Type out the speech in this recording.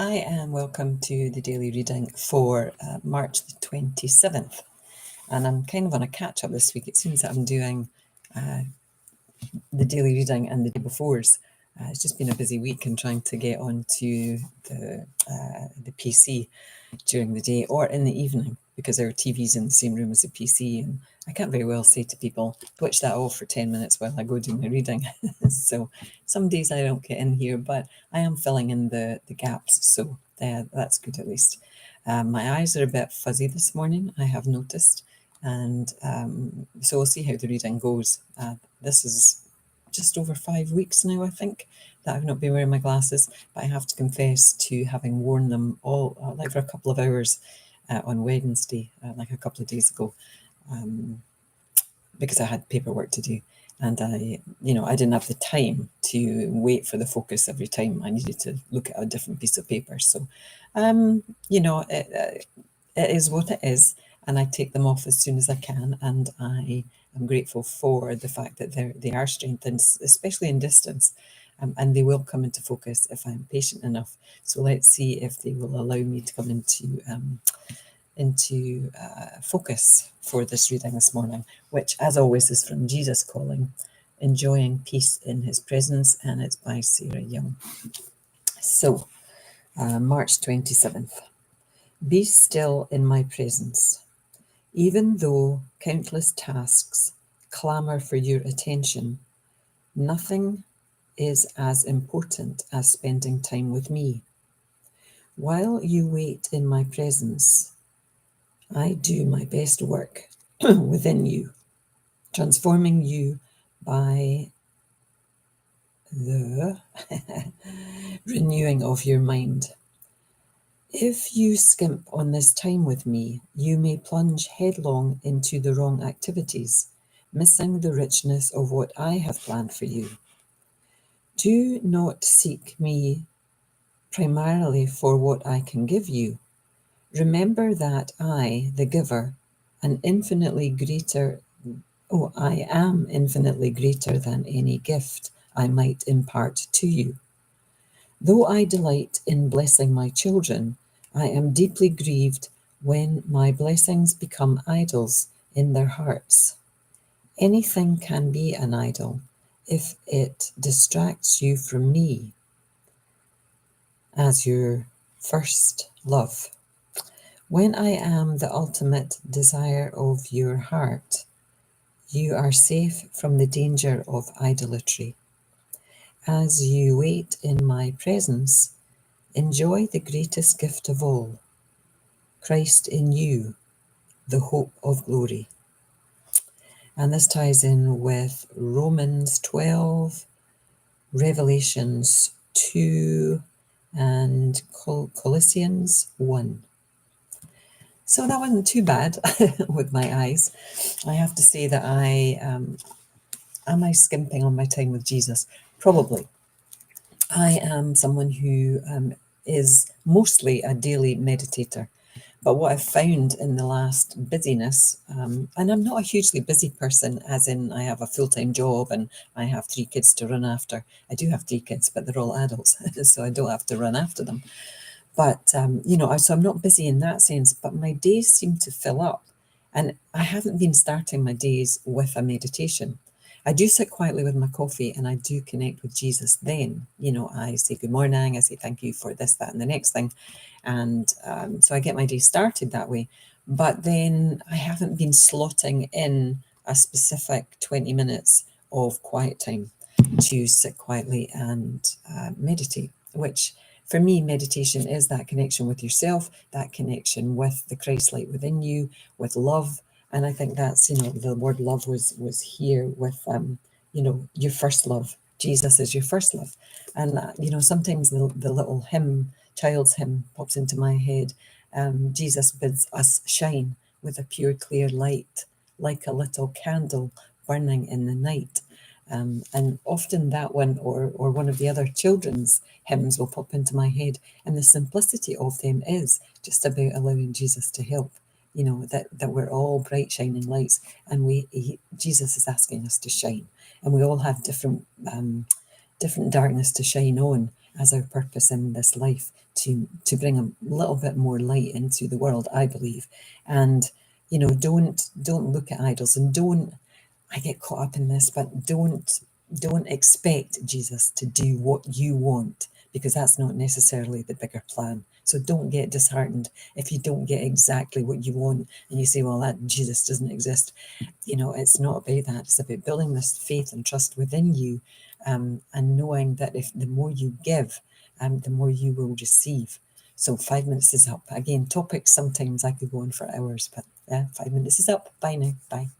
Hi and welcome to the daily reading for March the 27th. And I'm kind of on a catch up this week. It seems that I'm doing the daily reading and the day befores. It's just been a busy week and trying to get onto the PC during the day or in the evening because our TV's in the same room as the PC, and I can't very well say to people, switch that off for 10 minutes while I go do my reading. So some days I don't get in here, but I am filling in the gaps, so that's good at least. My eyes are a bit fuzzy this morning, I have noticed, and so we'll see how the reading goes. This is just over 5 weeks now, I think, that I've not been wearing my glasses, but I have to confess to having worn them all like for a couple of hours on Wednesday, like a couple of days ago, because I had paperwork to do, and I didn't have the time to wait for the focus every time. I needed to look at a different piece of paper. So, it is what it is, and I take them off as soon as I can, and I am grateful for the fact that they are strengthened, especially in distance, and they will come into focus if I'm patient enough. So let's see if they will allow me to come into focus for this reading this morning, which, as always, is from Jesus Calling, Enjoying Peace in His Presence, and it's by Sarah Young. So, March 27th. Be still in my presence. Even though countless tasks clamour for your attention, nothing is as important as spending time with me. While you wait in my presence, I do my best work within you, transforming you by the renewing of your mind. If you skimp on this time with me, you may plunge headlong into the wrong activities, missing the richness of what I have planned for you. Do not seek me primarily for what I can give you. Remember that I, the giver, I am infinitely greater than any gift I might impart to you. Though I delight in blessing my children, I am deeply grieved when my blessings become idols in their hearts. Anything can be an idol if it distracts you from me as your first love. When I am the ultimate desire of your heart, you are safe from the danger of idolatry. As you wait in my presence, enjoy the greatest gift of all, Christ in you, the hope of glory. And this ties in with Romans 12, Revelations 2, and Colossians 1. So that wasn't too bad with my eyes. I have to say that am I skimping on my time with Jesus? Probably. I am someone who is mostly a daily meditator. But what I've found in the last busyness, and I'm not a hugely busy person, as in I have a full-time job and I have 3 kids to run after. I do have 3 kids, but they're all adults, so I don't have to run after them. But, so I'm not busy in that sense, but my days seem to fill up. And I haven't been starting my days with a meditation. I do sit quietly with my coffee and I do connect with Jesus then. I say good morning, I say thank you for this, that, and the next thing. And so I get my day started that way. But then I haven't been slotting in a specific 20 minutes of quiet time to sit quietly and meditate, which for me, meditation is that connection with yourself, that connection with the Christ light within you, with love. And I think that's, the word love was here with, your first love. Jesus is your first love. And, sometimes the little hymn, child's hymn, pops into my head. Jesus bids us shine with a pure, clear light, like a little candle burning in the night. And often that one or one of the other children's hymns will pop into my head. And the simplicity of them is just about allowing Jesus to help. That we're all bright shining lights, and Jesus is asking us to shine, and we all have different darkness to shine on as our purpose in this life, to bring a little bit more light into the world, I believe. And don't look at idols, and don't, I get caught up in this, but don't expect Jesus to do what you want, because that's not necessarily the bigger plan. So don't get disheartened if you don't get exactly what you want and you say, well, that Jesus doesn't exist. It's not about that. It's about building this faith and trust within you, and knowing that if the more you give, the more you will receive. So 5 minutes is up. Again, topics sometimes I could go on for hours, but 5 minutes is up. Bye now. Bye.